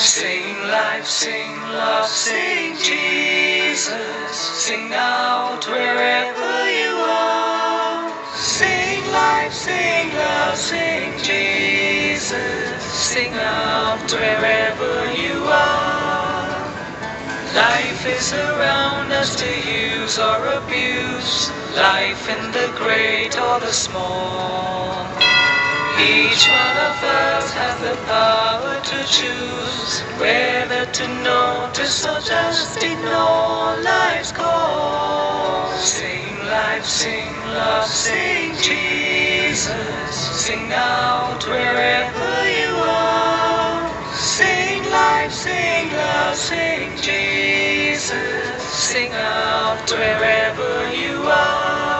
Sing life, sing love, sing Jesus. Sing out wherever you are. Sing life, sing love, sing Jesus. Sing out wherever you are. Life is around us to use or abuse. Life in the great or the small. Each one of us has the power to choose whether to notice or just ignore life's call. Sing life, sing love, sing Jesus. Sing out wherever you are. Sing life, sing love, sing Jesus. Sing out wherever you are.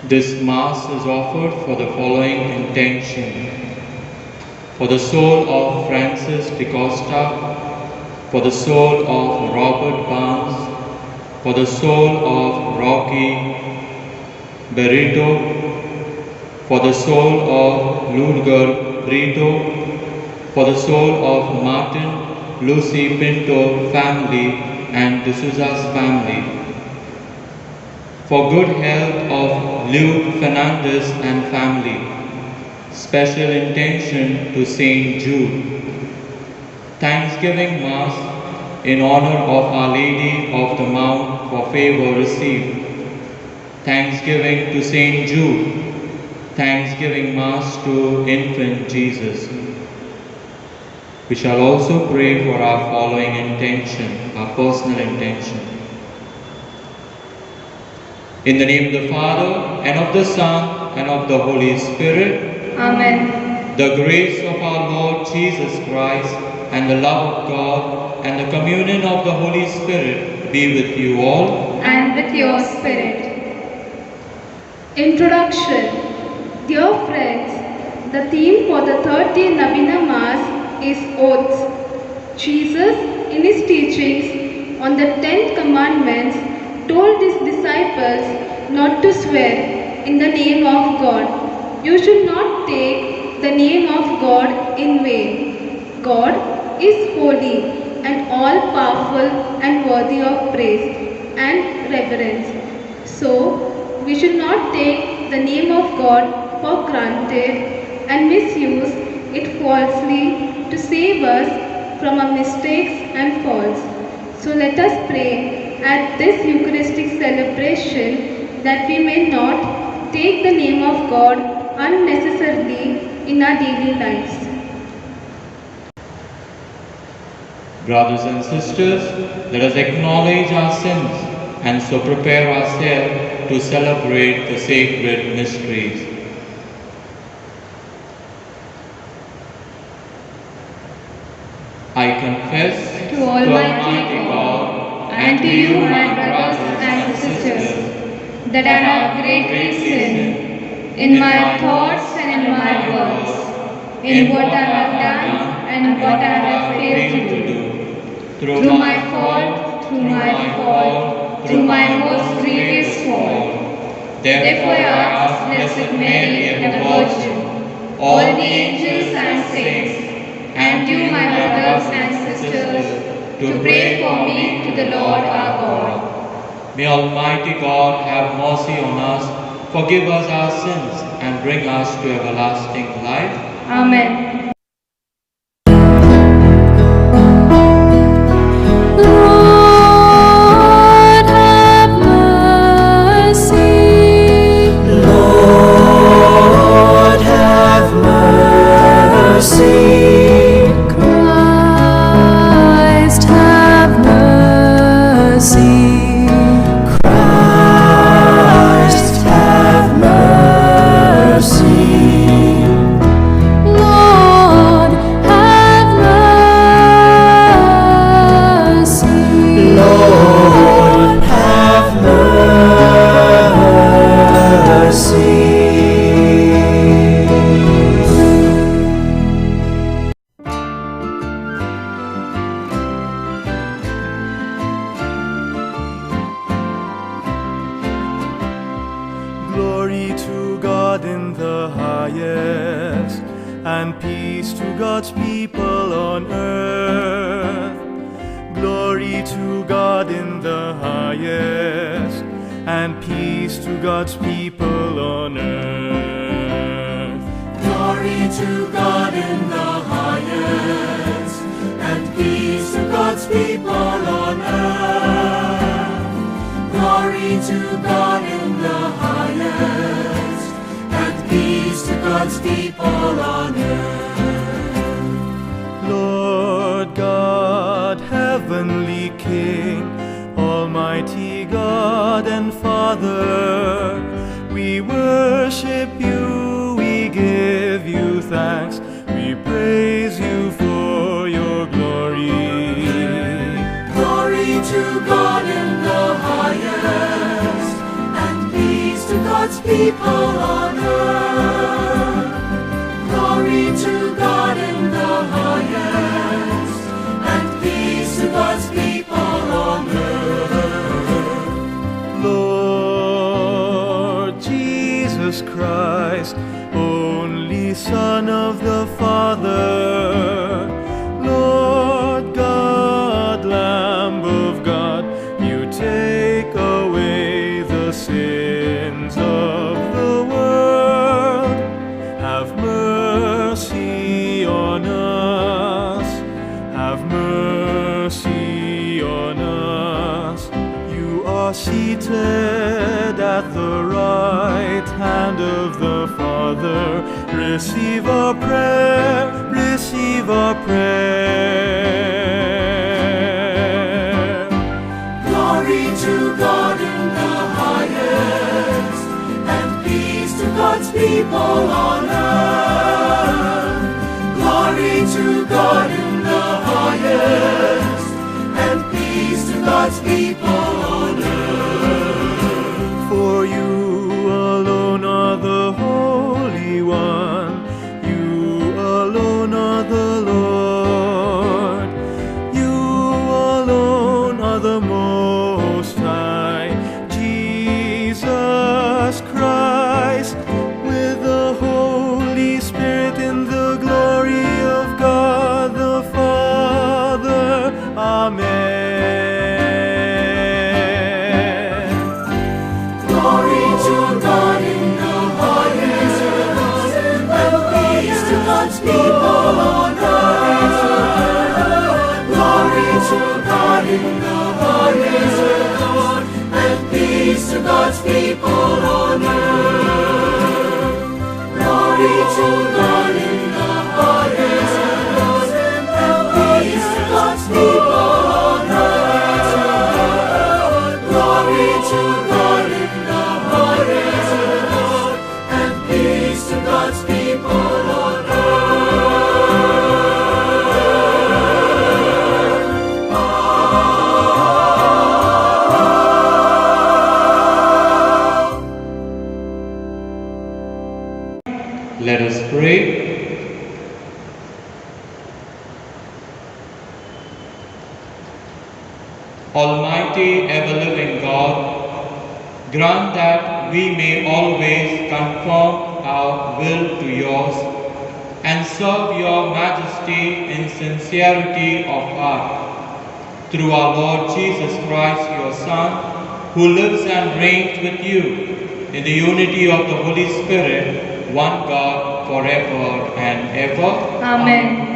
This Mass is offered for the following intention: for the soul of Francis de Costa, for the soul of Robert Barnes, for the soul of Rocky Berito, for the soul of Ludger Brito, for the soul of Martin Lucy Pinto family and D'Souza's family, for good health of Luke Fernandez and family. Special intention to Saint Jude. Thanksgiving Mass in honor of Our Lady of the Mount for favor received. Thanksgiving to Saint Jude. Thanksgiving Mass to Infant Jesus. We shall also pray for our following intention, our personal intention. In the name of the Father, and of the Son, and of the Holy Spirit. Amen. The grace of our Lord Jesus Christ, and the love of God, and the communion of the Holy Spirit be with you all. And with your spirit. Introduction. Dear friends, the theme for the third day Novena Mass is oaths. Jesus, in his teachings on the 10th commandments, told his disciples not to swear in the name of God. You should not take the name of God in vain. God is holy and all-powerful and worthy of praise and reverence. So, we should not take the name of God for granted and misuse it falsely to save us from our mistakes and faults. So let us pray at this Eucharistic celebration that we may not take the name of God unnecessarily in our daily lives. Brothers and sisters, let us acknowledge our sins and so prepare ourselves to celebrate the sacred mysteries. I confess To Almighty God and to you, my brothers and sisters, that I have greatly sinned in my thoughts and in my words, in what I have done and what I have failed to do, through my fault, through my most grievous fault. Therefore I ask Blessed Mary, ever Virgin, all the angels and saints, and you, my brothers and sisters, to pray for me to the Lord our God. May Almighty God have mercy on us, forgive us our sins, and bring us to everlasting life. Amen. Glory to God in the highest, and peace to God's people on earth. Glory to God in the highest, and peace to God's people on earth. Glory to God in the highest, and peace to God's people on earth. Glory to God in the highest, and peace to God's people on earth. Lord God, heavenly King, Almighty God and Father, we worship you, we give you thanks, we praise you for your glory. Glory to God in the highest, and peace to God's people on earth. Glory to God in the highest, and peace to God's people on earth. Lord Jesus Christ, only Son of the Father, Lord God, Lamb of God, you take away the sins of the world. Have mercy on us, have mercy on us. You are seated at the right hand of the Father. Receive our prayer, receive our prayer. Glory to God in the highest, and peace to God's people on earth. Glory to God in the highest, and peace to God's people on earth. For you alone are the Holy One, you alone are the Lord, you alone are the Most High, Jesus Christ, with the Holy Spirit in the glory of God the Father. Amen. Glory to God in the highest, and peace to God's people on earth. Glory to God in the highest, and peace to God's people on earth. Glory to God in the highest, and peace to God's people on earth. Glory to God in the highest, and peace to God's people on Let us pray. Almighty, ever-living God, grant that we may always conform our will to yours and serve your majesty in sincerity of heart. Through our Lord Jesus Christ, your Son, who lives and reigns with you in the unity of the Holy Spirit, one God, forever and ever. Amen.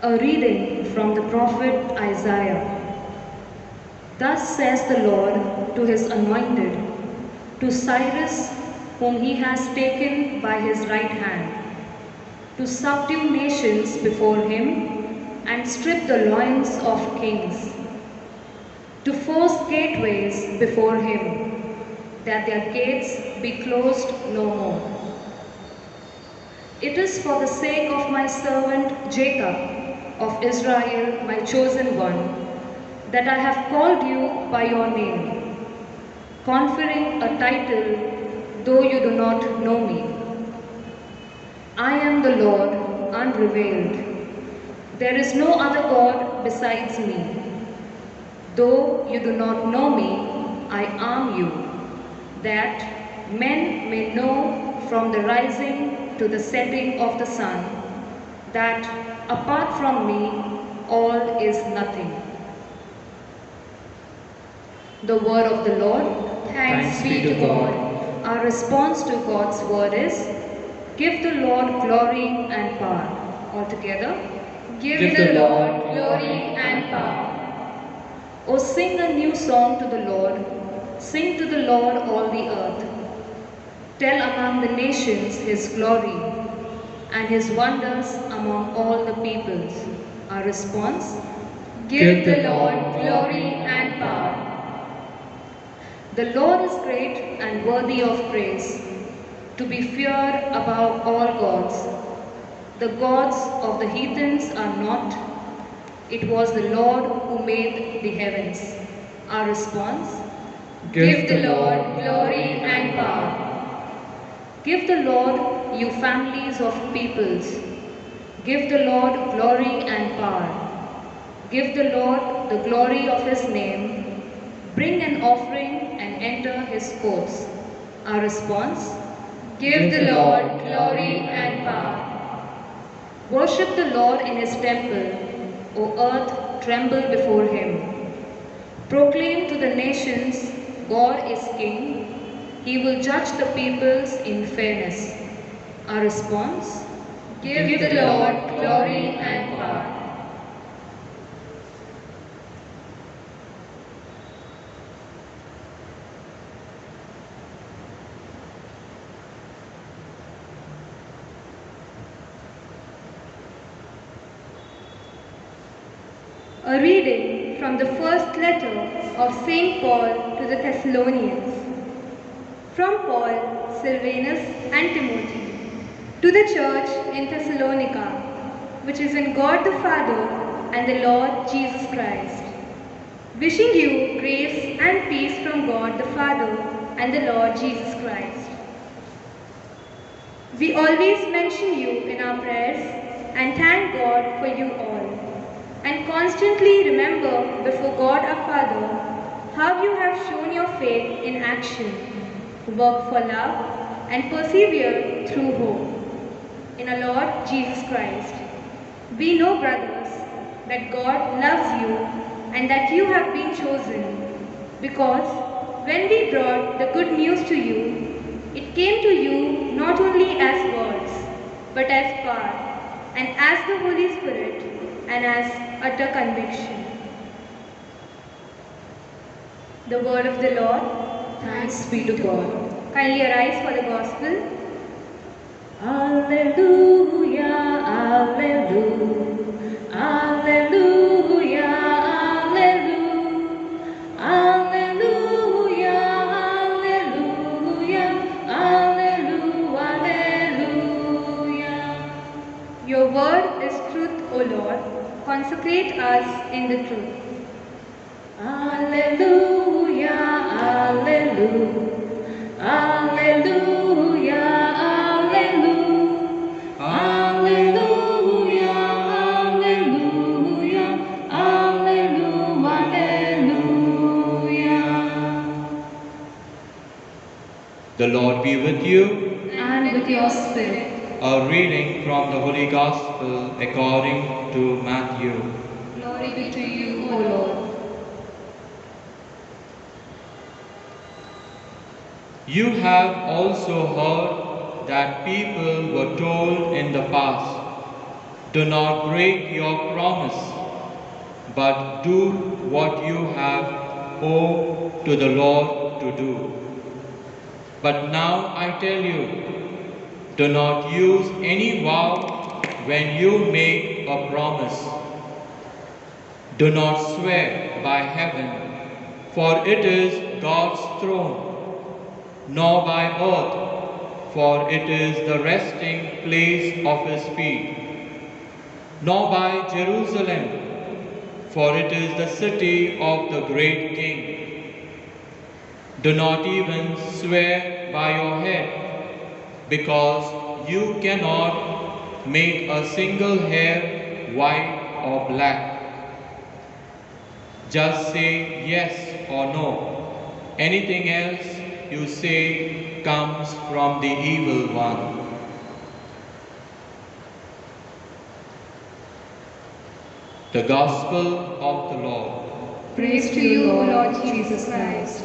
A reading from the prophet Isaiah. Thus says the Lord to his anointed, to Cyrus, whom he has taken by his right hand, to subdue nations before him and strip the loins of kings, to force gateways before him, that their gates be closed no more. It is for the sake of my servant Jacob, of Israel, my chosen one, that I have called you by your name, conferring a title, though you do not know me. I am the Lord, unrevealed. There is no other God besides me. Though you do not know me, I arm you, that men may know from the rising to the setting of the sun, that apart from me all is nothing. The word of the Lord. Thanks be to God. Our response to God's word is, give the Lord glory and power. All together. Give the Lord glory and power. Oh, sing a new song to the Lord. Sing to the Lord all the earth. Tell among the nations his glory and his wonders among all the peoples. Our response. Give the Lord glory and power. The Lord is great and worthy of praise, to be feared above all gods. The gods of the heathens are not. It was the Lord who made the heavens. Our response. Give the Lord glory and power. Give the Lord, you families of peoples. Give the Lord glory and power. Give the Lord the glory of his name. Bring an offering and enter his courts. Our response. Give the Lord glory and power. Worship the Lord in his temple. O earth, tremble before him. Proclaim to the nations, God is king. He will judge the peoples in fairness. Our response. Give the Lord glory and power. A reading from the first letter of St. Paul to the Thessalonians. From Paul, Silvanus, and Timothy, to the church in Thessalonica, which is in God the Father and the Lord Jesus Christ. Wishing you grace and peace from God the Father and the Lord Jesus Christ. We always mention you in our prayers and thank God for you all, and constantly remember before God our Father how you have shown your faith in action, work for love, and persevere through hope in our Lord Jesus Christ. We know, brothers, that God loves you and that you have been chosen, because when we brought the good news to you, it came to you not only as words, but as power, and as the Holy Spirit, and as utter conviction. The word of the Lord. Thanks be to God. Kindly arise for the gospel. Alleluia, alleluia, alleluia, alleluia, alleluia, alleluia, alleluia. Your word is truth, O Lord. Consecrate us in the truth. Alleluia, alleluia, alleluia, alleluia, alleluia, alleluia, alleluia. The Lord be with you. And with your spirit. A reading from the Holy Gospel according to Matthew. Glory be to you, O Lord. You have also heard that people were told in the past, do not break your promise, but do what you have owed to the Lord to do. But now I tell you, do not use any vow when you make a promise. Do not swear by heaven, for it is God's throne, nor by earth, for it is the resting place of his feet, nor by Jerusalem, for it is the city of the great King. Do not even swear by your head, because you cannot make a single hair white or black. Just say yes or no, Anything else you say comes from the evil one. The Gospel of the Lord. Praise to you, O Lord Jesus Christ.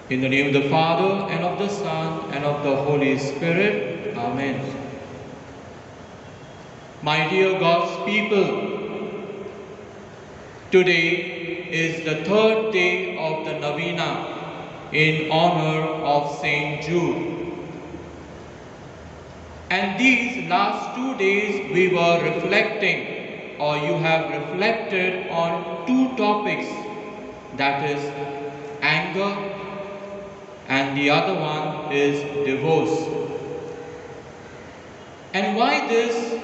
In the name of the Father, and of the Son, and of the Holy Spirit. Amen. My dear God's people, today is the third day of the Novena in honor of Saint Jude. And these last 2 days we were reflecting, or you have reflected on two topics, that is anger, and the other one is divorce. And why this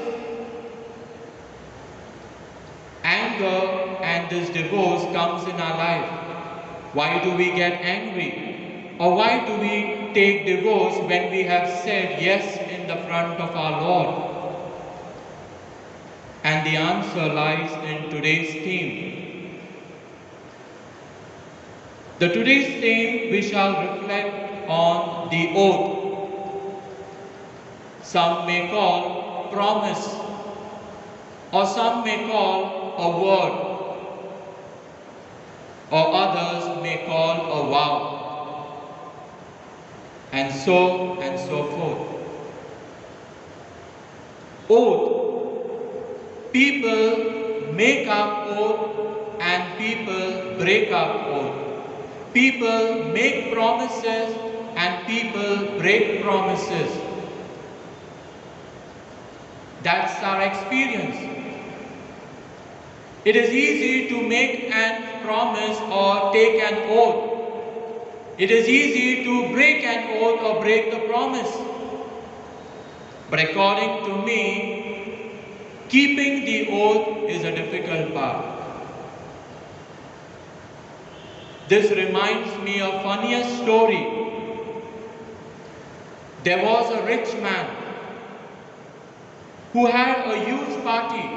anger and this divorce comes in our life? Why do we get angry? Or why do we take divorce when we have said yes in the front of our Lord? And the answer lies in today's theme. The today's theme, we shall reflect on the oath. Some may call promise, or some may call a word, or others may call a vow, and so forth. Oath. People make up oath and people break up oath. People make promises and people break promises. That's our experience. It is easy to make an promise or take an oath. It is easy to break an oath or break the promise. But according to me, keeping the oath is a difficult part. This reminds me of funniest story. There was a rich man who had a huge party,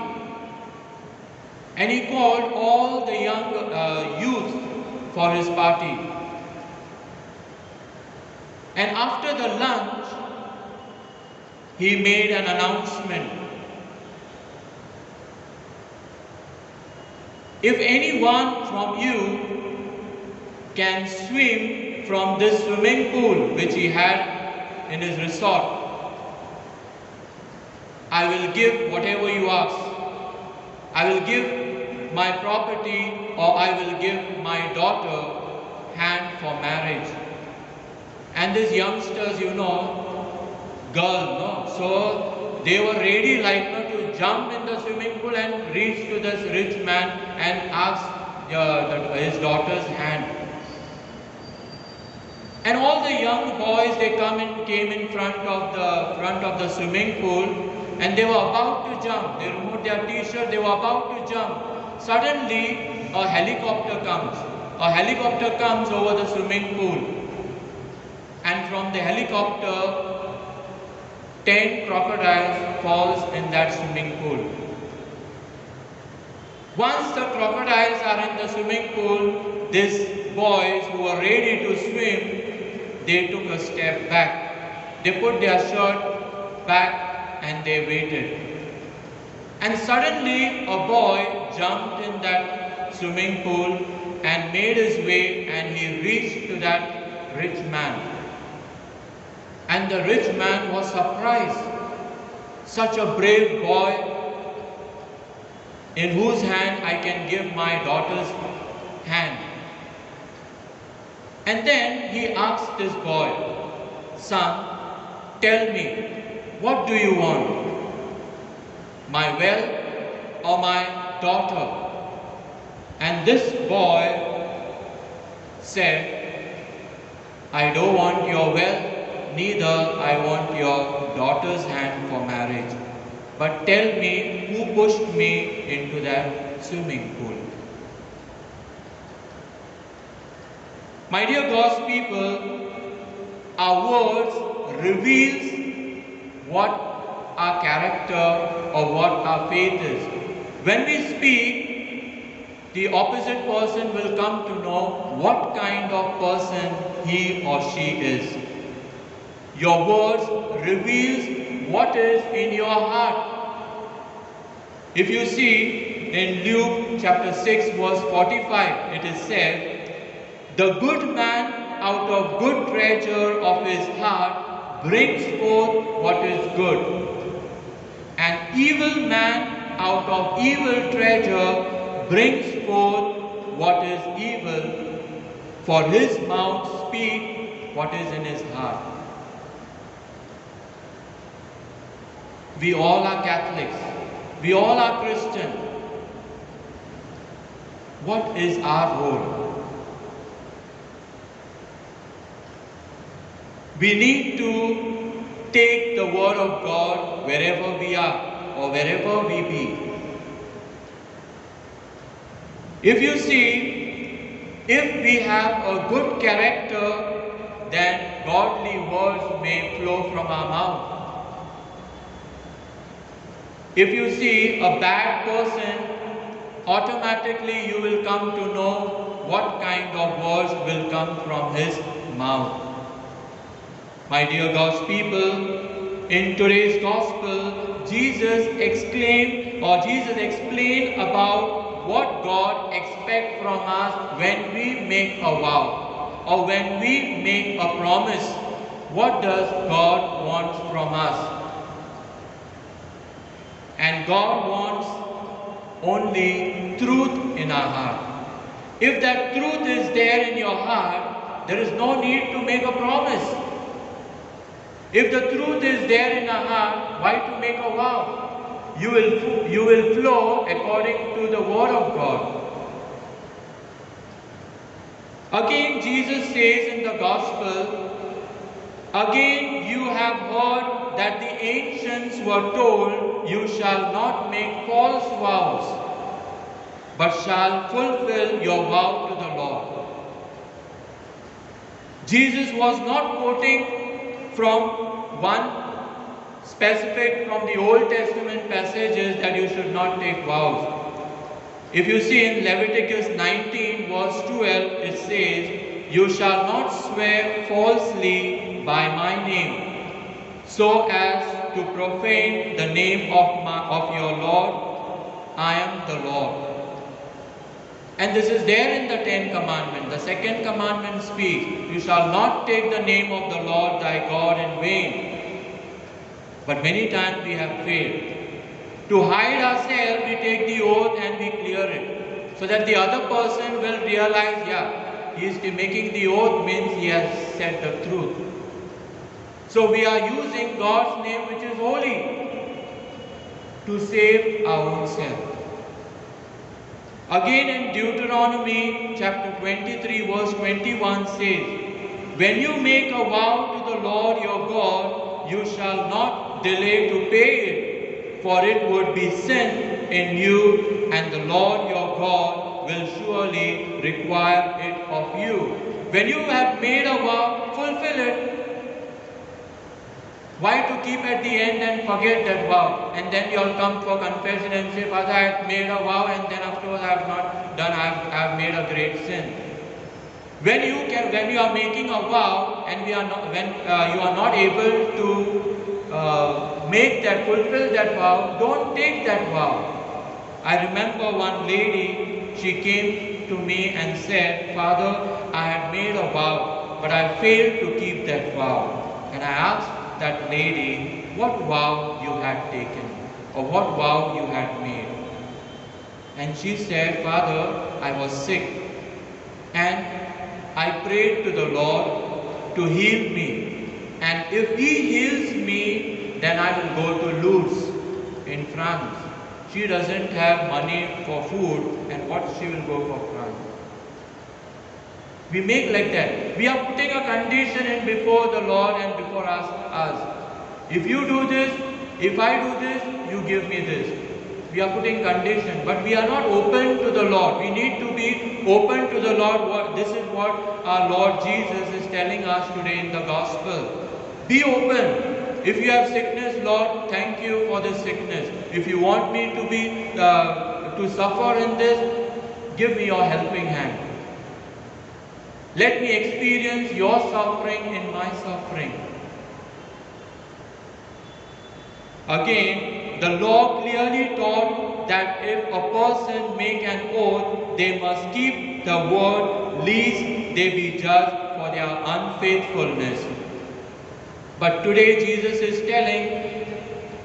and he called all the young youth for his party. And after the lunch, he made an announcement. If anyone from you can swim from this swimming pool which he had in his resort, I will give whatever you ask. I will give my property, or I will give my daughter hand for marriage. And these youngsters, so they were ready to jump in the swimming pool and reach to this rich man and ask his daughter's hand. And all the young boys, they came in front of the swimming pool, and they were about to jump. They removed their t-shirt, they were about to jump. Suddenly, a helicopter comes. A helicopter comes over the swimming pool. And from the helicopter, 10 crocodiles falls in that swimming pool. Once the crocodiles are in the swimming pool, these boys who were ready to swim, they took a step back. They put their shirt back and they waited. And suddenly a boy jumped in that swimming pool and made his way, and he reached to that rich man. And the rich man was surprised. Such a brave boy, in whose hand I can give my daughter's hand. And then he asked this boy, "Son, tell me, what do you want? My wealth or my daughter?" And this boy said, "I don't want your wealth, neither I want your daughter's hand for marriage. But tell me, who pushed me into that swimming pool?" My dear God's people, our words reveals what our character or what our faith is. When we speak, the opposite person will come to know what kind of person he or she is. Your words reveals what is in your heart. If you see in Luke chapter 6 verse 45, it is said, "The good man out of good treasure of his heart brings forth what is good. An evil man out of evil treasure brings forth what is evil, for his mouth speaks what is in his heart." We all are Catholics. We all are Christian. What is our role? We need to take the word of God wherever we are or wherever we be. If you see, if we have a good character, then godly words may flow from our mouth. If you see a bad person, automatically you will come to know what kind of words will come from his mouth. My dear God's people, in today's gospel, Jesus explained about what God expects from us when we make a vow or when we make a promise. What does God want from us? And God wants only truth in our heart. If that truth is there in your heart, there is no need to make a promise. If the truth is there in our heart, why to make a vow? You will flow according to the word of God. Again, Jesus says in the gospel, "Again you have heard that the ancients were told, you shall not make false vows, but shall fulfill your vow to the Lord." Jesus was not quoting from one specific from the Old Testament passages that you should not take vows. If you see in Leviticus 19 verse 12, it says, "You shall not swear falsely by my name, so as to profane the name of your Lord. I am the Lord." And this is there in the 10 commandments. The second commandment speaks, "You shall not take the name of the Lord thy God in vain." But many times we have failed. To hide ourselves, we take the oath and we clear it, so that the other person will realize, he is making the oath means he has said the truth. So we are using God's name, which is holy, to save our own self. Again in Deuteronomy chapter 23 verse 21 says, "When you make a vow to the Lord your God, you shall not delay to pay it, for it would be sin in you, and the Lord your God will surely require it of you." When you have made a vow, fulfill it. Why to keep at the end and forget that vow? And then you'll come for confession and say, "Father, I have made a vow and then afterwards I have not done, I have made a great sin." When you are making a vow and you are not able to fulfill that vow, don't take that vow. I remember one lady, she came to me and said, "Father, I had made a vow, but I failed to keep that vow." And I asked that lady what vow you had taken or what vow you had made. And she said, "Father, I was sick and I prayed to the Lord to heal me. And if He heals me, then I will go to Lourdes in France. She doesn't have money for food, and what she will go for France?" We make like that. We are putting a condition in before the Lord and before us. If you do this, if I do this, you give me this. We are putting condition, but we are not open to the Lord. We need to be open to the Lord. This is what our Lord Jesus is telling us today in the gospel. Be open. If you have sickness, Lord, thank you for this sickness. If you want me to be to suffer in this, give me your helping hand. Let me experience your suffering in my suffering. Again, the law clearly taught that if a person make an oath, they must keep the word, lest they be judged for their unfaithfulness. But today Jesus is telling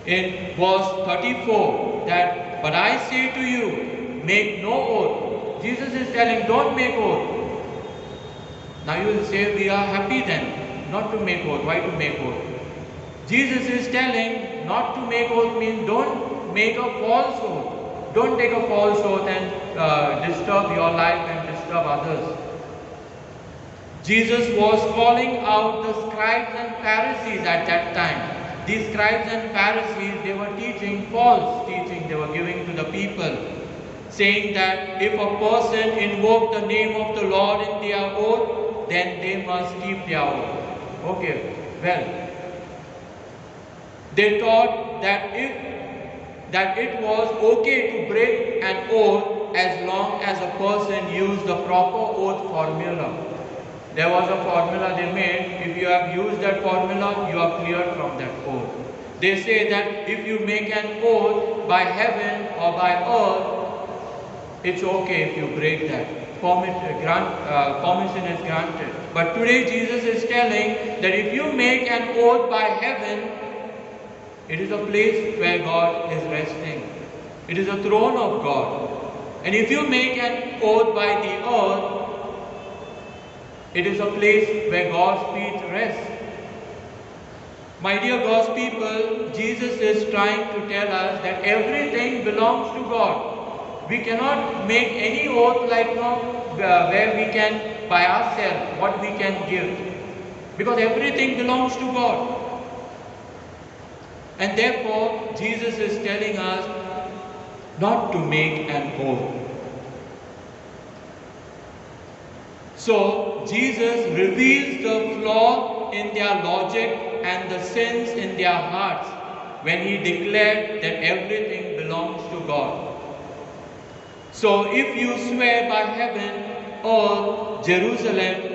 in verse 34 that, but I say to you, make no oath. Jesus is telling, don't make oath. Now you will say, we are happy then, not to make oath. Why to make oath? Jesus is telling, not to make oath means don't make a false oath. Don't take a false oath and disturb your life and disturb others. Jesus was calling out the scribes and Pharisees at that time. These scribes and Pharisees, they were teaching false teaching. They were giving to the people, saying that if a person invoke the name of the Lord in their oath, then they must keep their oath. Okay, well, they taught that it was okay to break an oath as long as a person used the proper oath formula. There was a formula they made. If you have used that formula, you are cleared from that oath. They say that if you make an oath by heaven or by earth, it's okay if you break that. Permission is granted. But today Jesus is telling that if you make an oath by heaven, it is a place where God is resting. It is a throne of God. And if you make an oath by the earth, it is a place where God's feet rest. My dear God's people, Jesus is trying to tell us that everything belongs to God. We cannot make any oath like where we can by ourselves what we can give. Because everything belongs to God. And therefore, Jesus is telling us not to make an oath. So, Jesus reveals the flaw in their logic and the sins in their hearts when He declared that everything belongs to God. So, if you swear by heaven or Jerusalem,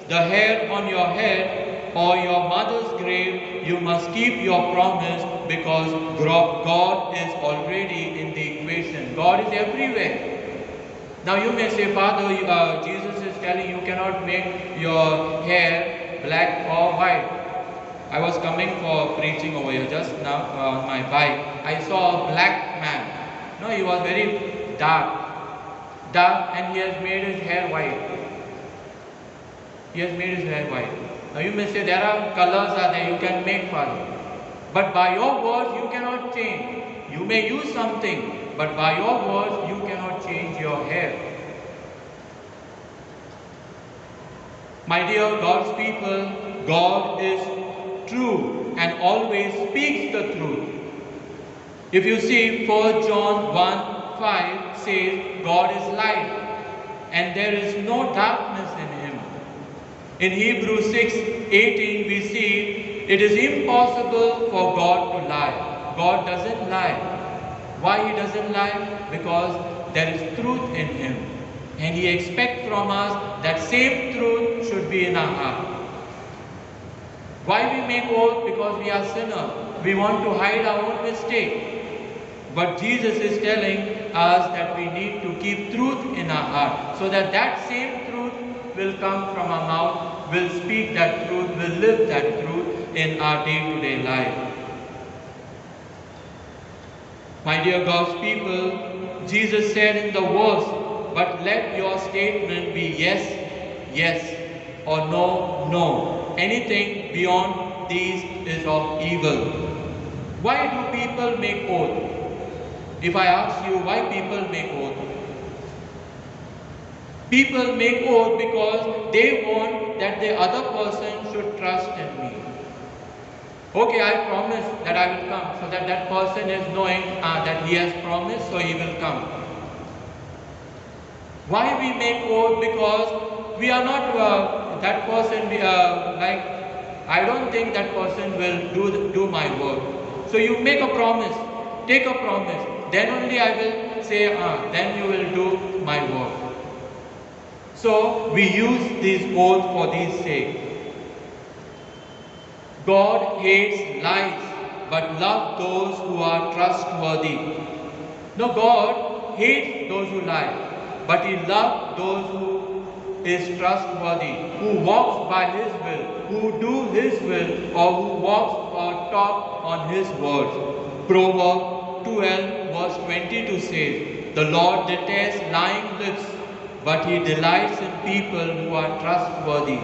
the hair on your head, or your mother's grave, you must keep your promise because God is already in the equation. God is everywhere. Now you may say, Father, Jesus is telling you cannot make your hair black or white. I was coming for preaching over here just now on my bike. I saw a black man. No, he was very dark, and he has made his hair white. He has made his hair white. Now you may say there are colors are there you can make, Father. But by your words you cannot change. You may use something, but by your words you cannot change your hair. My dear God's people, God is true and always speaks the truth. If you see 1 John 1:5 says God is light and there is no darkness in Him. In Hebrews 6:18 we see it is impossible for God to lie. God doesn't lie. Why He doesn't lie? Because there is truth in Him. And He expects from us that same truth should be in our heart. Why we make oath? Because we are sinners. We want to hide our own mistake. But Jesus is telling us that we need to keep truth in our heart so that that same truth will come from our mouth, will speak that truth, will live that truth in our day-to-day life. My dear God's people, Jesus said in the verse, but let your statement be yes, yes, or no, no. Anything beyond these is of evil. Why do people make oath? If I ask you why people make oath, people make oath because they want that the other person should trust in me. Okay, I promise that I will come, so that that person is knowing that he has promised, so he will come. Why we make oath? Because we are not that person I don't think that person will do my work. So you make a promise, take a promise, then only I will say, then you will do my work. So we use these oaths for these sake. God hates lies, but loves those who are trustworthy. No, God hates those who lie, but He loves those who is trustworthy, who walks by His will, who do His will, or who walks or talk on His words. Proverbs 12 verse 22 says, "The Lord detests lying lips, but He delights in people who are trustworthy."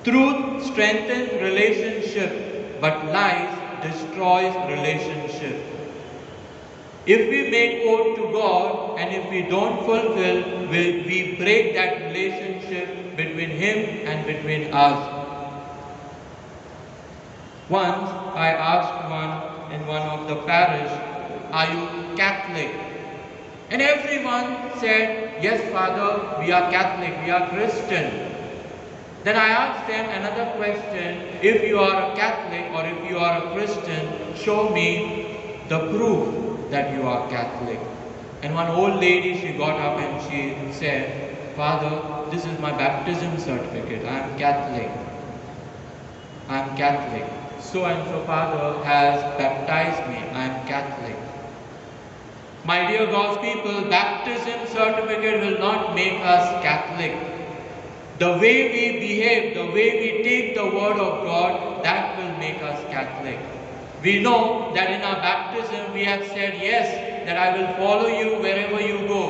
Truth strengthens relationship, but lies destroys relationship. If we make oath to God and if we don't fulfill, we break that relationship between Him and between us. Once I asked in one of the parish, "Are you Catholic?" And everyone said, "Yes, Father, we are Catholic, we are Christian." Then I asked them another question, "If you are a Catholic or if you are a Christian, show me the proof that you are Catholic." And one old lady, she got up and she said, "Father, this is my baptism certificate. I am Catholic. I am Catholic. So and so Father has baptized me. I am Catholic." My dear God's people, baptism certificate will not make us Catholic. The way we behave, the way we take the word of God, that will make us Catholic. We know that in our baptism we have said, "Yes, that I will follow you wherever you go."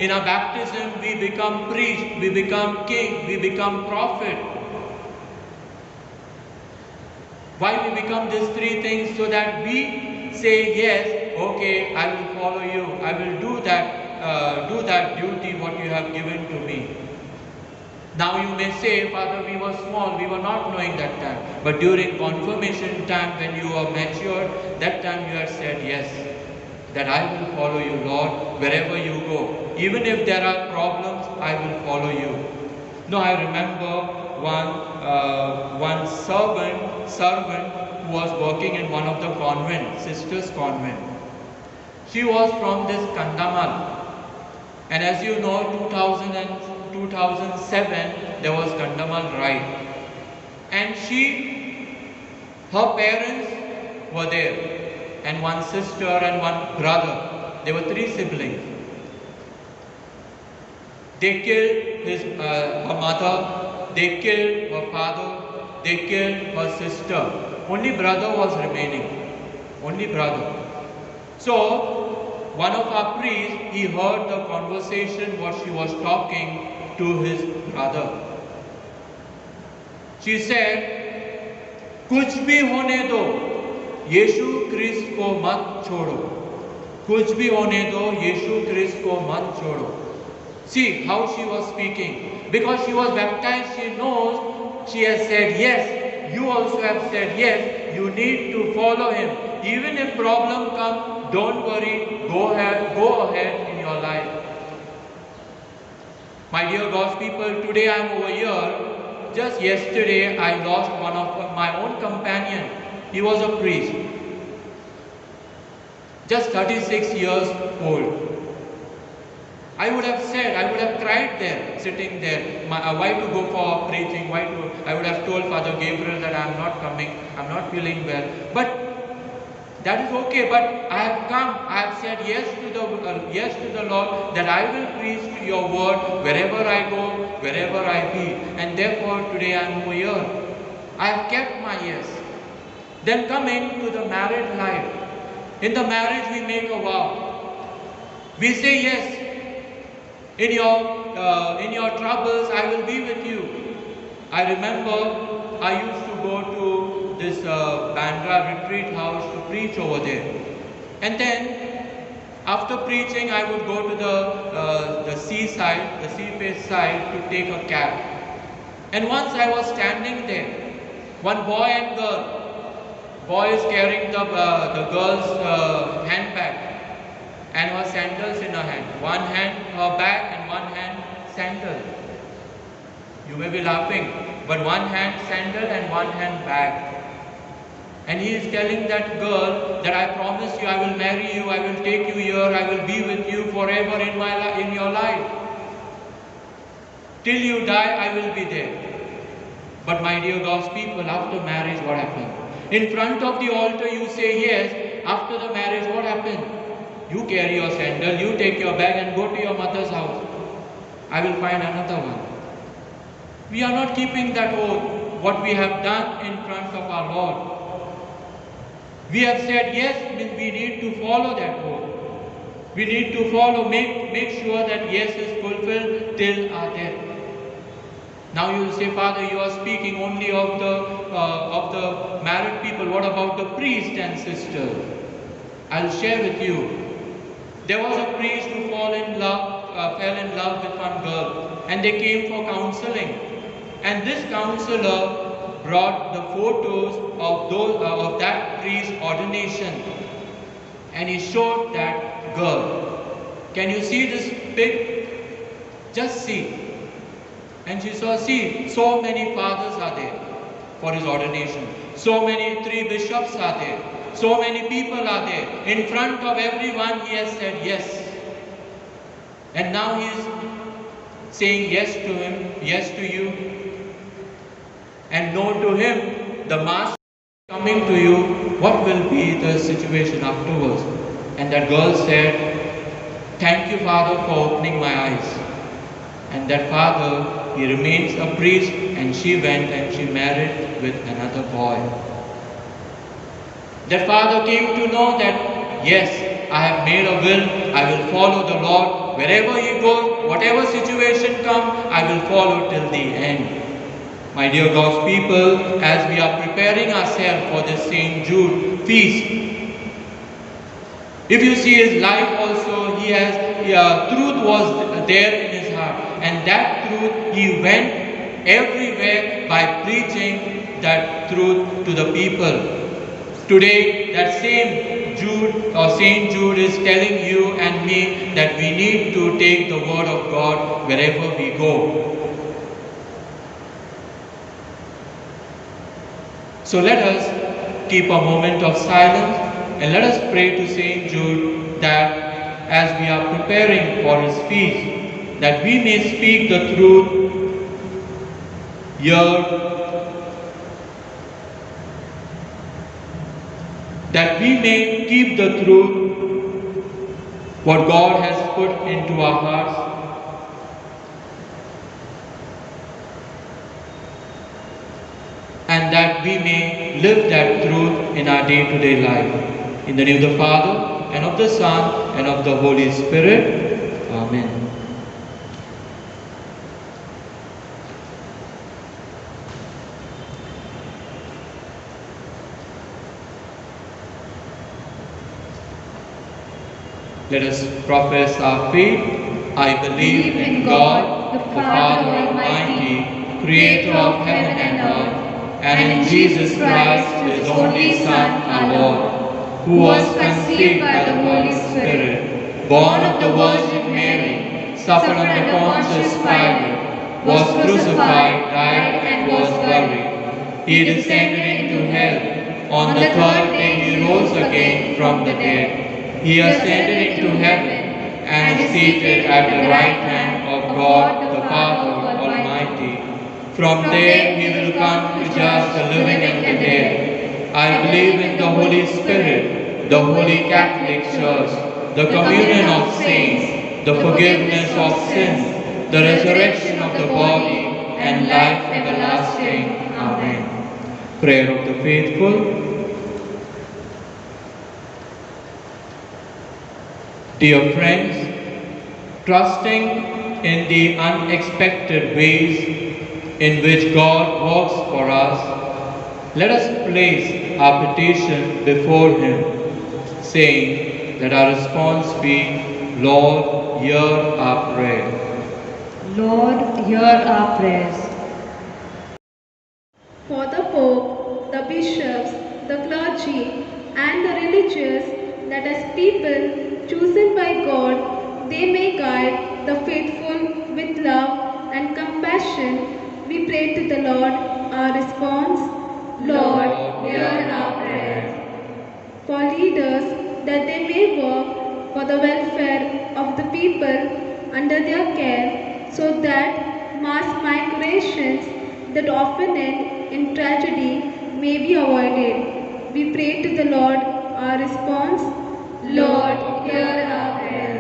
In our baptism we become priest, we become king, we become prophet. Why we become these three things? So that we say, "Yes, okay, I will follow you. I will do that duty what you have given to me." Now you may say, "Father, we were small, we were not knowing that time." But during confirmation time, when you are matured, that time you have said, "Yes, that I will follow you, Lord, wherever you go. Even if there are problems, I will follow you." No, I remember one servant who was working in one of the convent, sisters' convent. She was from this Kandamal. And as you know, 2007, there was Kandamal riot. And her parents were there. And one sister and one brother. There were 3 siblings. They killed her mother, they killed her father, they killed her sister. Only brother was remaining. Only brother. So, one of our priests, he heard the conversation, what she was talking to his brother. She said, "कुछ भी होने दो, यीशु क्रिस्त को मत छोड़ो. कुछ भी होने दो, यीशु क्रिस्त को मत छोड़ो." See how she was speaking. Because she was baptized, she knows, she has said yes. You also have said yes. You need to follow Him. Even if problem comes, don't worry, go ahead in your life. My dear God's people, today I am over here. Just yesterday I lost one of my own companion. He was a priest. Just 36 years old. I would have cried there, sitting there. Why to go for preaching? I would have told Father Gabriel that I am not coming, I am not feeling well. But that is okay. But I have come, I have said yes to the Lord, that I will preach your word wherever I go, wherever I be. And therefore today I am over here. I have kept my yes. Then coming to the married life. In the marriage we make a vow. We say yes. In your troubles, I will be with you. I remember I used to go to this Bandra retreat house to preach over there. And then, after preaching, I would go to the seaside, the sea-faced side to take a cab. And once I was standing there, one boy and girl. Boy is carrying the girl's handbag. And her sandals in her hand. One hand her bag and one hand sandals. You may be laughing, but one hand sandal and one hand bag. And he is telling that girl that I promise you, I will marry you, I will take you here, I will be with you forever in your life. Till you die, I will be there. But my dear God's people, after marriage, what happened? In front of the altar, you say yes. After the marriage, what happened? You carry your sandal, you take your bag and go to your mother's house. I will find another one. We are not keeping that oath, what we have done in front of our Lord. We have said yes, means we need to follow that oath. We need to follow, make sure that yes is fulfilled till our death. Now you will say, Father, you are speaking only of the married people. What about the priest and sister? I'll share with you. There was a priest who fell in love with one girl, and they came for counseling. And this counselor brought the photos of that priest's ordination, and he showed that girl. Can you see this pic? Just see. And she saw, see, so many fathers are there for his ordination. So many 3 bishops are there. So many people are there. In front of everyone he has said yes. And now he is saying yes to him, yes to you, and no to him. The master is coming to you. What will be the situation afterwards? And that girl said, thank you, Father, for opening my eyes. And that father, he remains a priest, and she went and she married with another boy. That father came to know that, yes, I have made a will, I will follow the Lord. Wherever he goes, whatever situation comes, I will follow till the end. My dear God's people, as we are preparing ourselves for the St. Jude feast, if you see his life also, he has, truth was there in his heart. And that truth, he went everywhere by preaching that truth to the people. Today, that same Jude or Saint Jude is telling you and me that we need to take the word of God wherever we go. So let us keep a moment of silence and let us pray to Saint Jude that as we are preparing for his feast, that we may speak the truth here, that we may keep the truth, what God has put into our hearts, and that we may live that truth in our day-to-day life. In the name of the Father, and of the Son, and of the Holy Spirit. Amen. Let us profess our faith. I believe in God, the Father Almighty, creator of heaven and earth, and in Jesus Christ, his only Son, our Lord, who was conceived by the Holy Spirit, born of the Virgin Mary, suffered under Pontius Pilate, was crucified, died, and was buried. He descended into hell. On the third day he rose again from the dead. He ascended into heaven and is seated at the right hand of God the Father Almighty. From there he will come to judge the living and the dead. I believe in the Holy Spirit, the Holy Catholic Church, the communion of saints, the forgiveness of sins, the resurrection of the body, and life everlasting. Amen. Prayer of the faithful. Dear friends, trusting in the unexpected ways in which God works for us, let us place our petition before Him, saying, let our response be, Lord, hear our prayer. Lord, hear our prayers. For the Pope, the bishops, the clergy, and the religious, that as people chosen by God, they may guide the faithful with love and compassion, We pray to the Lord. Our response, Lord, hear our prayer. For leaders, that they may work for the welfare of the people under their care, so that mass migrations that often end in tragedy may be avoided. We pray to the Lord. Our response, Lord, hear our prayer.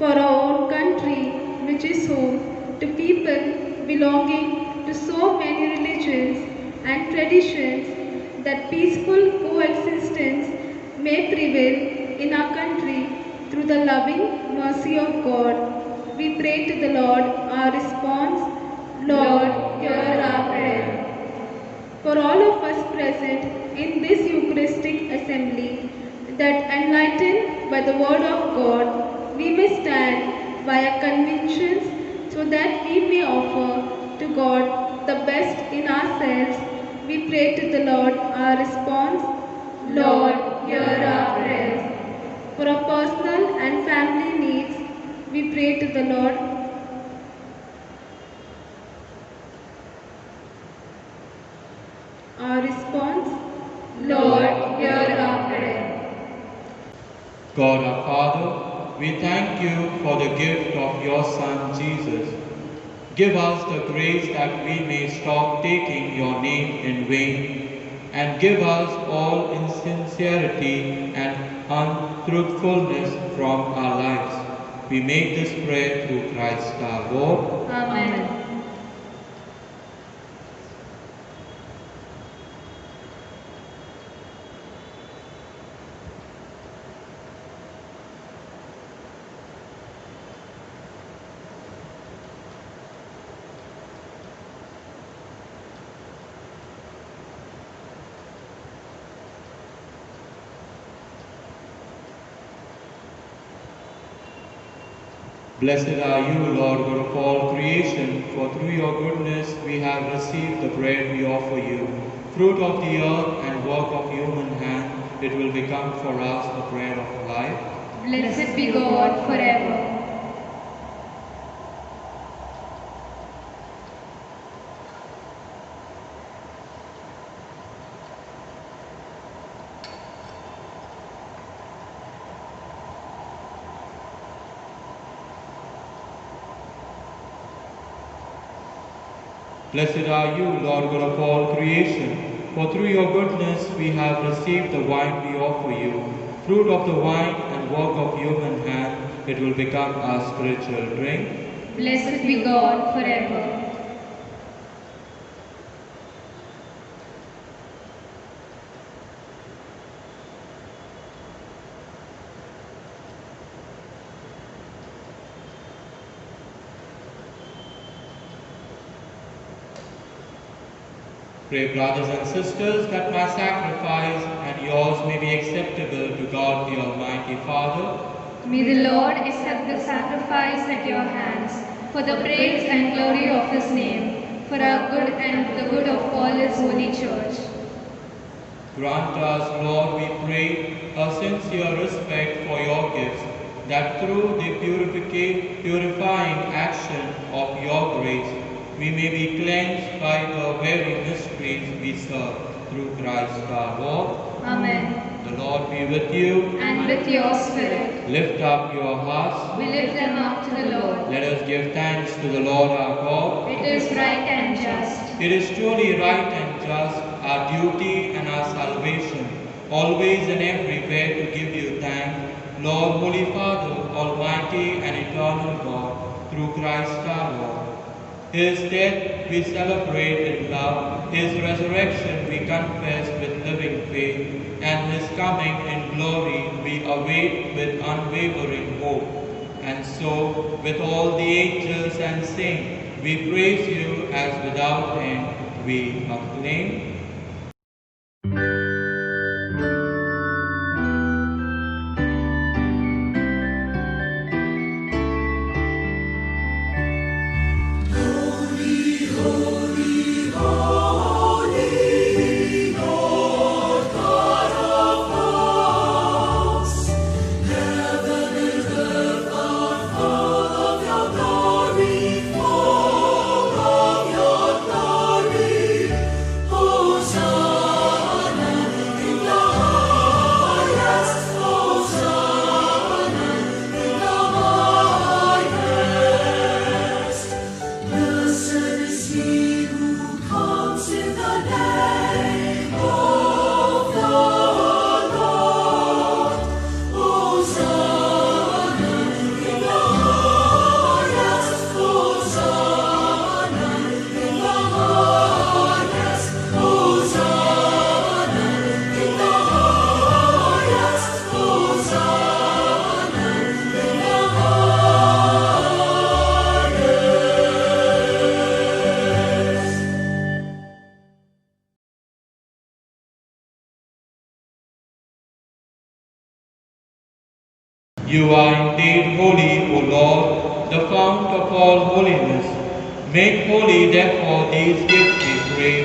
for our own country, which is home to people belonging to so many religions and traditions, that peaceful coexistence may prevail in our country through the loving mercy of God. We pray to the Lord. Our response, Lord, hear our prayer. For all of us present in this Eucharistic assembly, that enlightened by the word of God, we may stand by our convictions, so that we may offer to God the best in ourselves. We pray to the Lord. Our response, Lord, hear our prayers. For our personal and family needs, we pray to the Lord. Our response, Lord, hear our prayer. God our Father, we thank you for the gift of your Son Jesus. Give us the grace that we may stop taking your name in vain, and give us all insincerity and untruthfulness from our lives. We make this prayer through Christ our Lord. Amen. Blessed are you, Lord God of all creation, for through your goodness we have received the bread we offer you. Fruit of the earth and work of human hand, it will become for us the bread of life. Blessed be God forever. Blessed are you, Lord God of all creation, for through your goodness we have received the wine we offer you. Fruit of the vine and work of human hand, it will become our spiritual drink. Blessed be God forever. Pray, brothers and sisters, that my sacrifice and yours may be acceptable to God the Almighty Father. May the Lord accept the sacrifice at your hands, for the praise and glory of his name, for our good and the good of all his holy church. Grant us, Lord, we pray, a sincere respect for your gifts, that through the purifying action of your grace, we may be cleansed by the very mysteries we serve, through Christ our Lord. Amen. The Lord be with you. And with your spirit. Lift up your hearts. We lift them up to the Lord. Let us give thanks to the Lord our God. It is right and just. It is truly right and just, our duty and our salvation, always and everywhere to give you thanks, Lord, Holy Father, Almighty and eternal God, through Christ our Lord. His death we celebrate in love, his resurrection we confess with living faith, and his coming in glory we await with unwavering hope. And so, with all the angels and saints, we praise you as without end we acclaim. Of your glory, full of your You are indeed holy, O Lord, the fount of all holiness. Make holy, therefore, these gifts, we pray,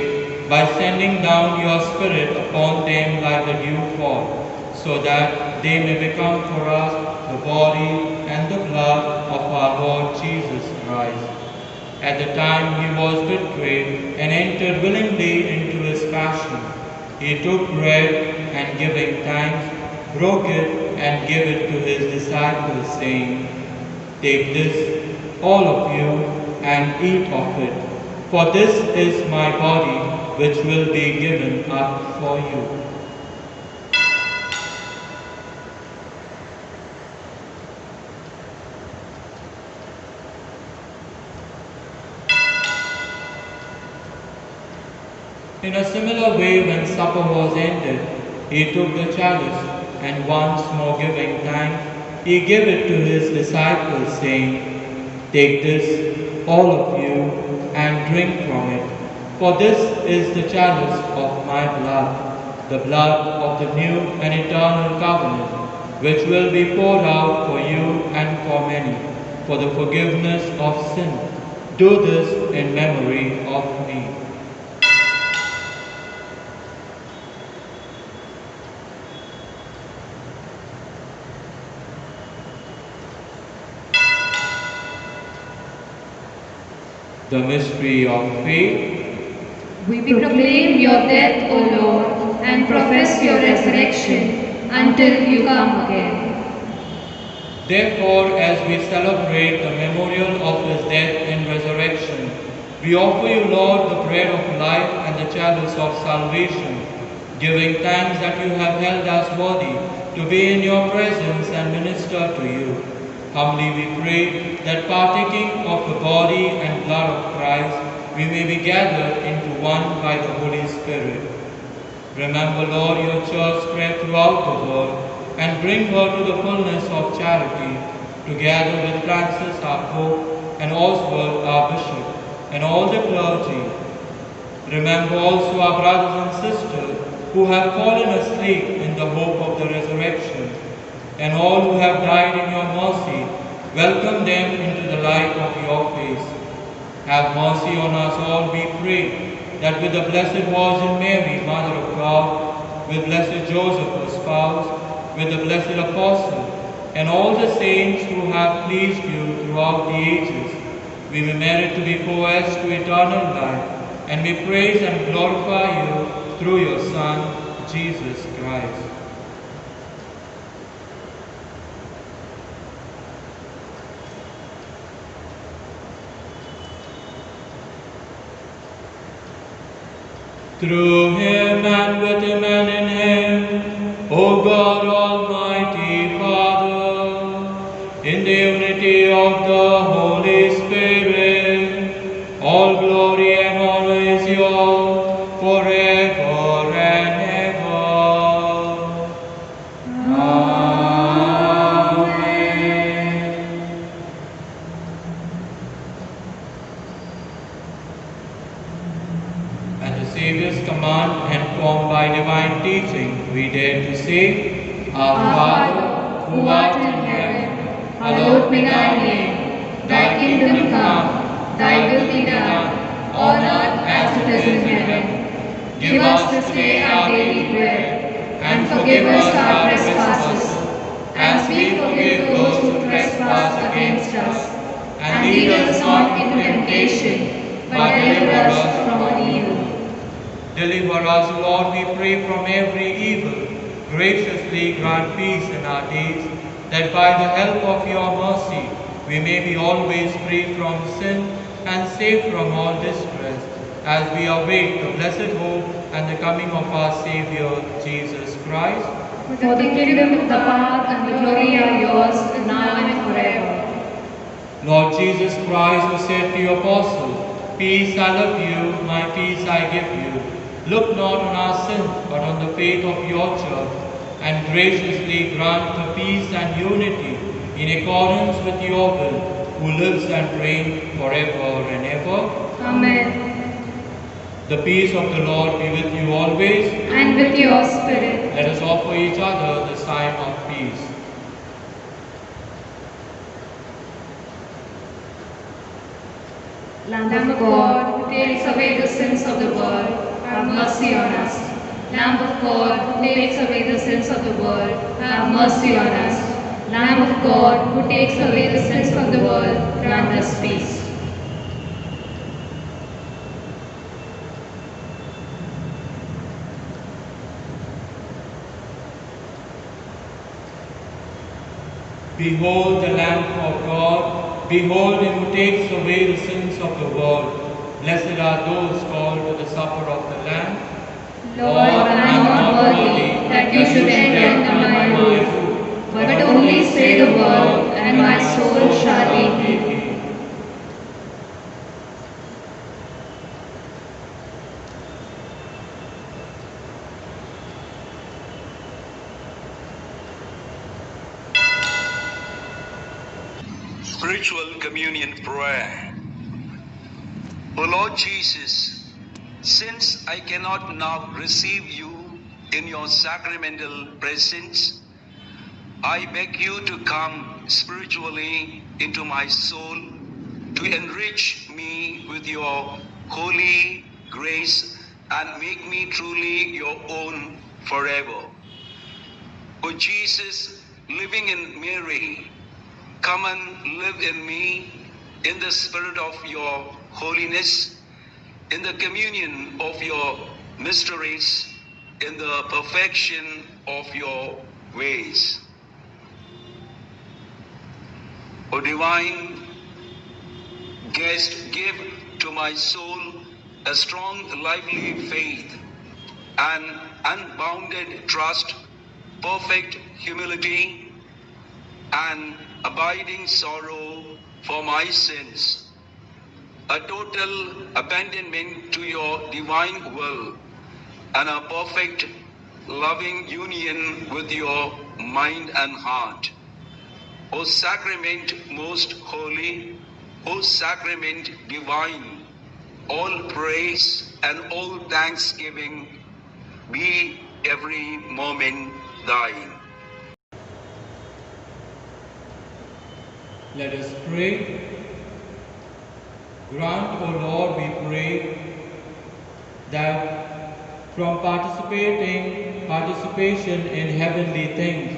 by sending down your Spirit upon them like the dewfall, so that they may become for us the body and the blood of our Lord Jesus Christ. At the time he was betrayed and entered willingly into his passion, he took bread and giving thanks, broke it and gave it to his disciples, saying, "Take this, all of you, and eat of it, for this is my body, which will be given up for you." In a similar way, when supper was ended, he took the chalice, and once more giving thanks, he gave it to his disciples, saying, "Take this, all of you, and drink from it, for this is the chalice of my blood, the blood of the new and eternal covenant, which will be poured out for you and for many, for the forgiveness of sin. Do this in memory of me." The mystery of faith. We proclaim your death, O Lord, and profess your resurrection until you come again. Therefore, as we celebrate the memorial of his death and resurrection, we offer you, Lord, the bread of life and the chalice of salvation, giving thanks that you have held us worthy to be in your presence and minister to you. Humbly we pray that partaking of the body and blood of Christ, we may be gathered into one by the Holy Spirit. Remember, Lord, your church spread throughout the world, and bring her to the fullness of charity, together with Francis our Pope, and Oswald our Bishop, and all the clergy. Remember also our brothers and sisters who have fallen asleep in the hope of the resurrection, and all who have died in your mercy. Welcome them into the light of your face. Have mercy on us all, we pray, that with the Blessed Virgin Mary, Mother of God, with Blessed Joseph, her spouse, with the blessed Apostle, and all the saints who have pleased you throughout the ages, we may merit to be co-heirs to eternal life, and may praise and glorify you through your Son, Jesus Christ. Through him and with him and in him, O God, Almighty Father, in the unity of the Holy Spirit, all glory and honor is yours forever and ever. Amen. At the Saviour's command and formed by divine teaching, we dare to say, Our Father, who art in heaven, hallowed be thy name. Thy kingdom come, thy will be done, on earth as it is in heaven. Give us this day our daily bread, and forgive us our trespasses, as we forgive those who trespass against us. And lead us not into temptation, but deliver us from evil. Deliver us, Lord, we pray, from every evil. Graciously grant peace in our days, that by the help of your mercy we may be always free from sin and safe from all distress, as we await the blessed hope and the coming of our Saviour, Jesus Christ. For the kingdom, the power, and the glory are yours, now and forever. Lord Jesus Christ, who said to your apostles, Peace I love you, my peace I give you. Look not on our sins, but on the faith of your church, and graciously grant the peace and unity in accordance with your will, who lives and reigns forever and ever. Amen. The peace of the Lord be with you always. And with your spirit. Let us offer each other the sign of peace. Lamb of God, who takes away the sins of the world, have mercy on us. Lamb of God, who takes away the sins of the world, have mercy on us. Lamb of God, who takes away the sins of the world, grant us peace. Behold the Lamb of God, behold him who takes away the sins of the world. Blessed are those called to the supper of the Lamb. Lord, I am not worthy that you should enter under my roof, but only say the word, and my soul shall be healed. Spiritual Communion Prayer. O Lord Jesus, since I cannot now receive you in your sacramental presence, I beg you to come spiritually into my soul to enrich me with your holy grace and make me truly your own forever. O Jesus, living in Mary, come and live in me in the spirit of your holiness, in the communion of your mysteries, in the perfection of your ways. O divine guest, give to my soul a strong, lively faith, an unbounded trust, perfect humility, and abiding sorrow for my sins, a total abandonment to your divine will, and a perfect loving union with your mind and heart. O sacrament most holy, O sacrament divine, all praise and all thanksgiving be every moment thine. Let us pray. Grant, O Lord, we pray, that from participation in heavenly things,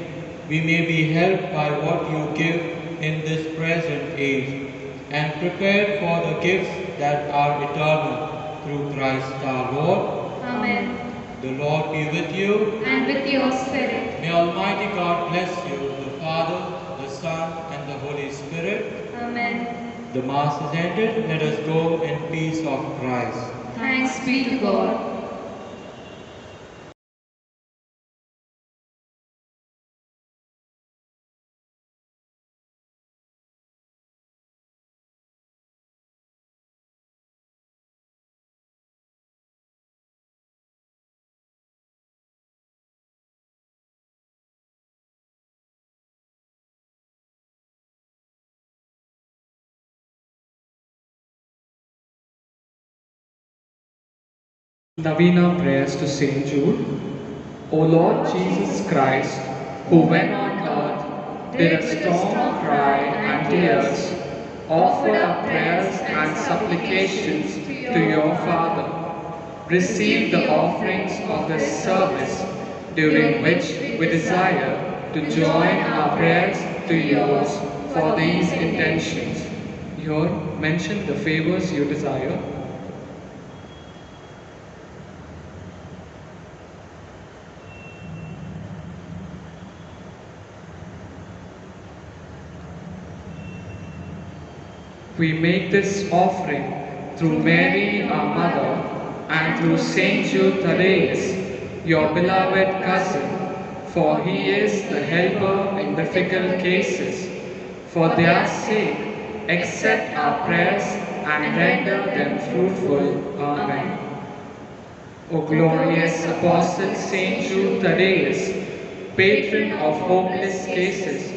we may be helped by what you give in this present age, and prepared for the gifts that are eternal through Christ our Lord. Amen. The Lord be with you. And with your spirit. May Almighty God bless you, the Father, the Son, and the Holy Spirit. Amen. The Mass is ended. Let us go in peace of Christ. Thanks be to God. Novena prayers to Saint Jude. O Lord Jesus Christ, who when on earth did a storm of cry and tears, offered up prayers and supplications to your Father, receive the offerings of this service, during which we desire to join our prayers to yours for these intentions. Here, mention the favors you desire. We make this offering through Mary, our Mother, and through Saint Jude Thaddeus, your beloved cousin, for he is the helper in difficult cases. For their sake, accept our prayers and render them fruitful. Amen. O glorious Apostle Saint Jude Thaddeus, patron of hopeless cases,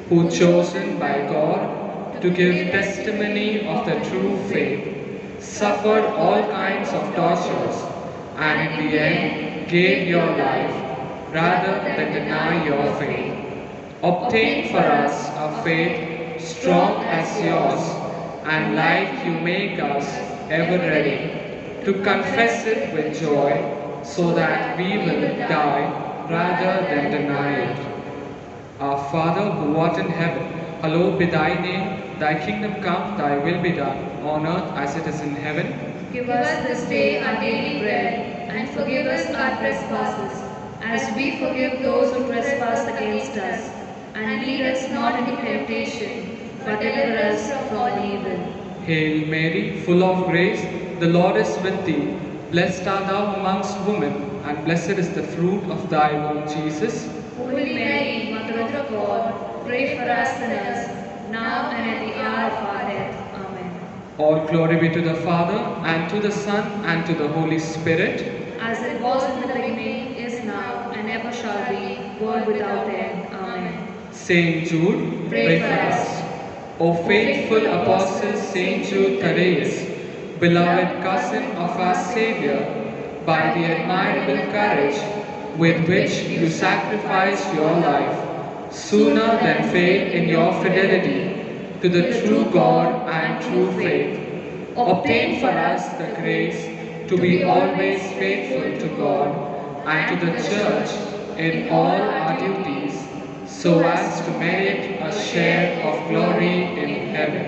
who chosen by God to give testimony of the true faith, suffered all kinds of tortures, and in the end gave your life rather than deny your faith. Obtain for us a faith strong as yours, and like you make us ever ready to confess it with joy, so that we will die rather than deny it. Our Father who art in heaven, hallowed be thy name. Thy kingdom come, thy will be done, on earth as it is in heaven. Give us this day our daily bread, and forgive us our trespasses, as we forgive those who trespass against us. And lead us not into temptation, but deliver us from evil. Hail Mary, full of grace, the Lord is with thee. Blessed art thou amongst women, and blessed is the fruit of thy womb, Jesus. Holy Mary, Mother of God, pray for us sinners, now and at the hour of our death. Amen. All glory be to the Father, and to the Son, and to the Holy Spirit. As it was in the beginning, is now, and ever shall be, world without end. Amen. Saint Jude, Pray for us. O faithful apostle Saint Jude Thaddeus, beloved cousin of our Saviour, by the admirable courage with which you sacrificed your life, sooner than fail in your fidelity to the true God and true faith, obtain for us the grace to be always faithful to God and to the Church in all our duties, so as to merit a share of glory in heaven.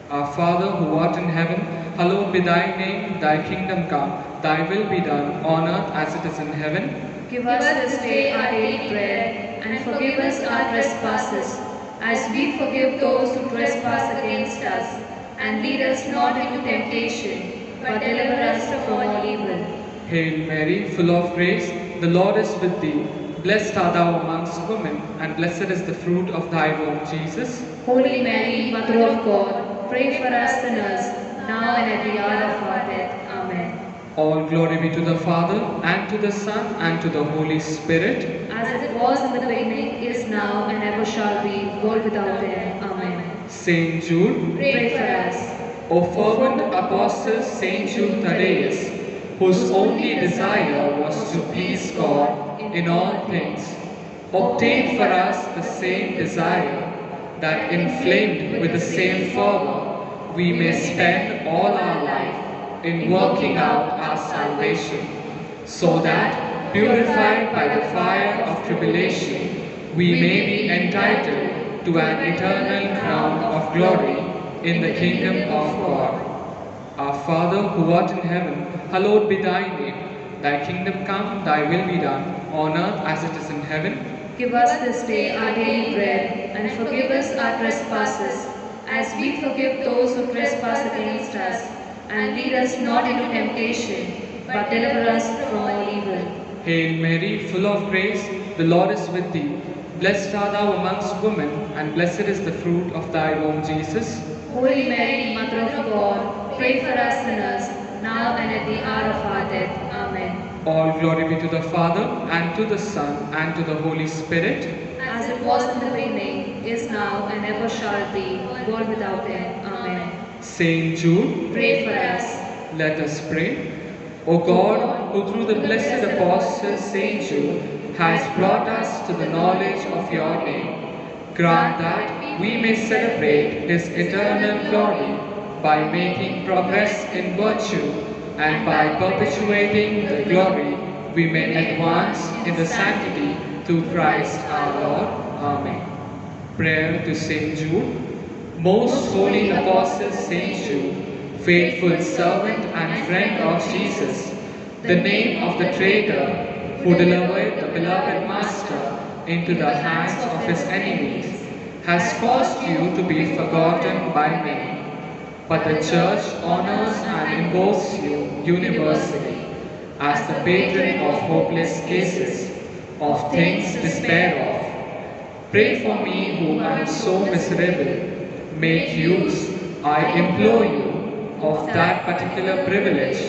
Our Father who art in heaven, hallowed be thy name, thy kingdom come, thy will be done on earth as it is in heaven. Give us this day our daily bread, and forgive us our trespasses, as we forgive those who trespass against us. And lead us not into temptation, but deliver us from all evil. Hail Mary, full of grace, the Lord is with thee. Blessed art thou amongst women, and blessed is the fruit of thy womb, Jesus. Holy Mary, Mother of God, pray for us sinners, now and at the hour of our death. Amen. All glory be to the Father, and to the Son, and to the Holy Spirit. As it was in the beginning, is now, and ever shall be, world without end. Amen. Saint Jude, Pray for us. O fervent apostle Saint Jude Thaddeus, whose only desire was to please God in all things, obtain for us the same desire, that inflamed with the same fervor, we may spend all our life in working out our salvation, so that, purified by the fire of tribulation, we may be entitled to an eternal crown of glory in the kingdom of God. Our Father who art in heaven, hallowed be thy name. Thy kingdom come, thy will be done, on earth as it is in heaven. Give us this day our daily bread, and forgive us our trespasses, as we forgive those who trespass against us. And lead us not into temptation, but deliver us from all evil. Hail Mary, full of grace, the Lord is with thee. Blessed art thou amongst women, and blessed is the fruit of thy womb, Jesus. Holy Mary, Mother of God, pray for us sinners, now and at the hour of our death. Amen. All glory be to the Father, and to the Son, and to the Holy Spirit. As it was in the beginning, is now, and ever shall be, world without end. Amen. Saint Jude, Pray for us. let us pray. O God, who through the blessed apostle Saint Jude has brought us to the knowledge of your name, grant that we may celebrate his eternal glory by making progress in virtue, and by perpetuating the glory we may advance in the sanctity through Christ our Lord. Amen. Prayer to Saint Jude. Most holy apostle Saint Jude, faithful servant and friend of Jesus, the name of the traitor who delivered the beloved Master into the hands of his enemies, has caused you to be forgotten by many. But the Church honors and invokes you universally as the patron of hopeless cases, of things despaired of. Pray for me who am so miserable. Make use, I implore you, of that particular privilege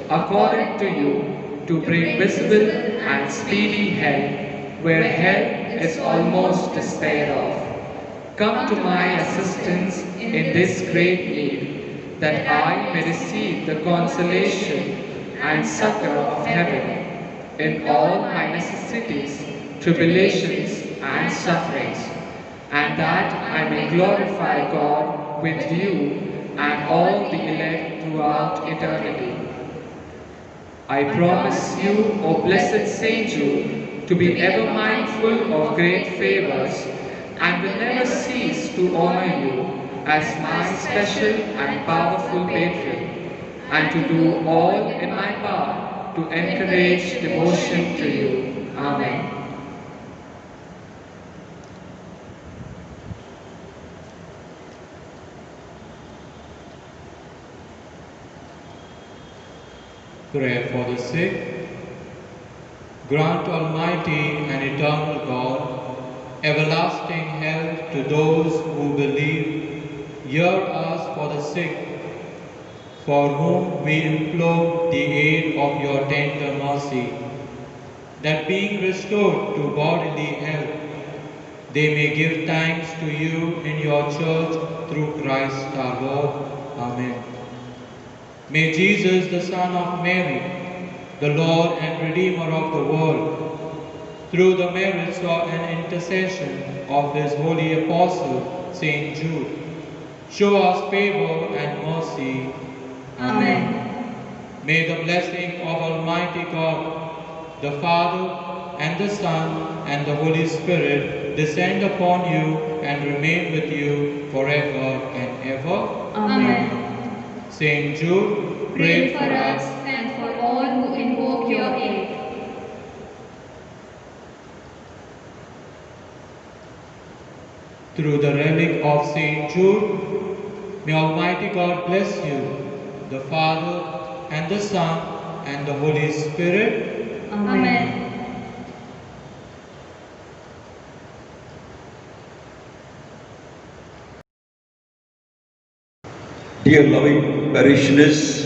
accorded to you to bring visible and speedy help where help is almost despaired of. Come to my assistance in this great need, that I may receive the consolation and succor of heaven in all my necessities, tribulations, and sufferings, and that I may glorify God with you and all the elect throughout eternity. I promise you, O blessed Saint Jude, to be ever mindful of great favors and will never cease to honor you as my special and powerful patron, and to do all in my power to encourage devotion to you. Amen. Prayer for the sick. Grant, Almighty and eternal God, everlasting health to those who believe. Hear us for the sick, for whom we implore the aid of your tender mercy, that being restored to bodily health, they may give thanks to you in your church through Christ our Lord. Amen. May Jesus, the Son of Mary, the Lord and Redeemer of the world, through the merits of and intercession of his holy apostle, Saint Jude, show us favor and mercy. Amen. May the blessing of Almighty God, the Father and the Son and the Holy Spirit descend upon you and remain with you forever and ever. Amen. Saint Jude, Pray for us and for all who invoke your aid. Through the relic of Saint Jude, may Almighty God bless you, the Father and the Son and the Holy Spirit. Amen. Dear loving parishioners,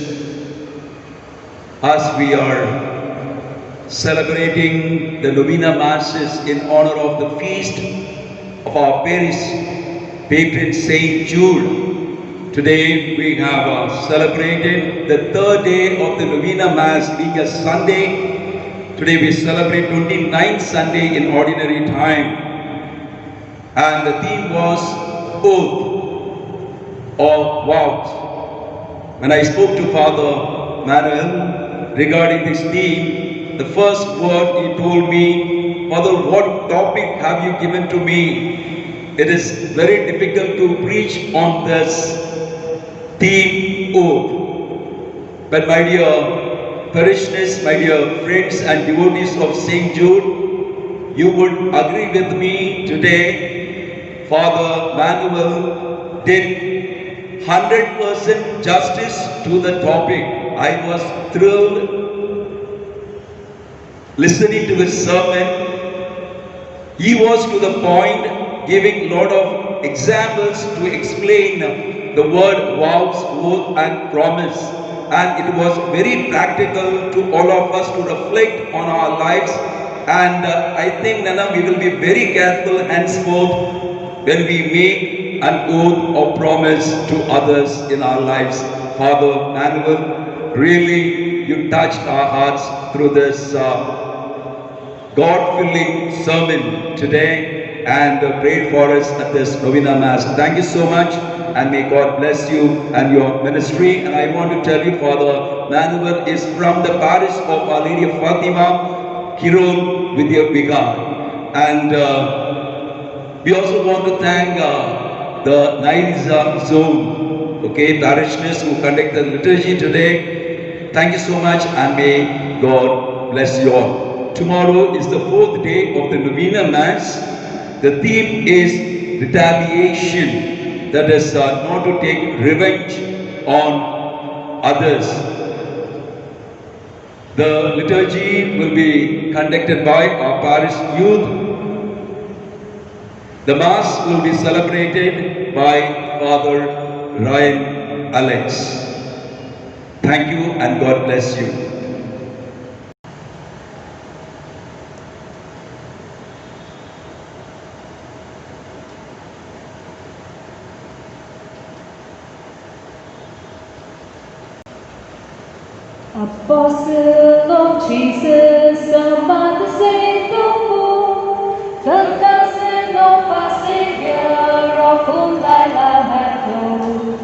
as we are celebrating the Novena Masses in honor of the feast of our parish patron Saint Jude, today we have celebrated the third day of the Novena Mass being a Sunday. Today we celebrate 29th Sunday in ordinary time, and the theme was oath or vows. When I spoke to Father Manuel regarding this theme, the first word he told me, Father, what topic have you given to me? It is very difficult to preach on this theme, oath. But my dear parishioners, my dear friends and devotees of St. Jude, you would agree with me today, Father Manuel did 100% justice to the topic. I was thrilled listening to his sermon. He was to the point, giving a lot of examples to explain the word vows, oath and promise. And it was very practical to all of us to reflect on our lives. And I think, Nana, we will be very careful henceforth when we make an oath or promise to others in our lives. Father Manuel, really you touched our hearts through this God-filling sermon today and prayed for us at this Novena Mass. Thank you so much, and may God bless you and your ministry. And I want to tell you, Father Manuel is from the parish of Our Lady of Fatima, Kirol, Vidya Vigar. And we also want to thank the Nile Zone, parishioners who conduct the liturgy today. Thank you so much, and may God bless you all. Tomorrow is the fourth day of the Novena Mass. The theme is retaliation, that is not to take revenge on others. The liturgy will be conducted by our parish youth. The Mass will be celebrated by Father Ryan Alex. Thank you and God bless you. Apostle of Jesus, among the saints of old, the cousin of our Savior, of whom thy love hath told.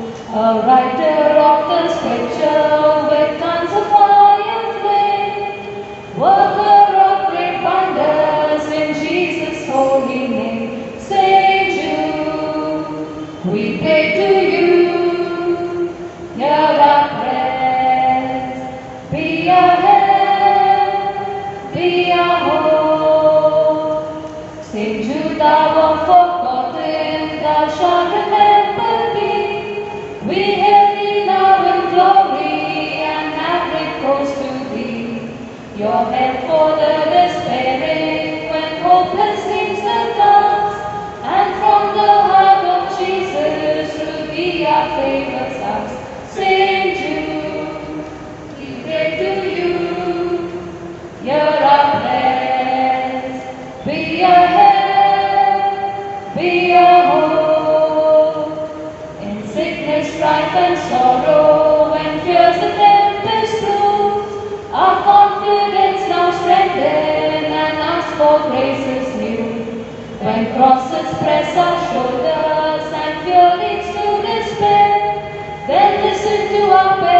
Saint Jude, thou art forgotten, thou shalt remember me. We hail thee now in glory and have recourse to thee. Your help for the despairing when hopeless seems the task. And from the heart of Jesus through thee our favors ask. Saint Jude, we pray to you. Hear our prayers. Be our help, be our hope. In sickness, strife, and sorrow, when fears the tempest blow, our confidence now strengthen and ask for graces new. When crosses press our shoulders and fear leads to despair, then listen to our prayer.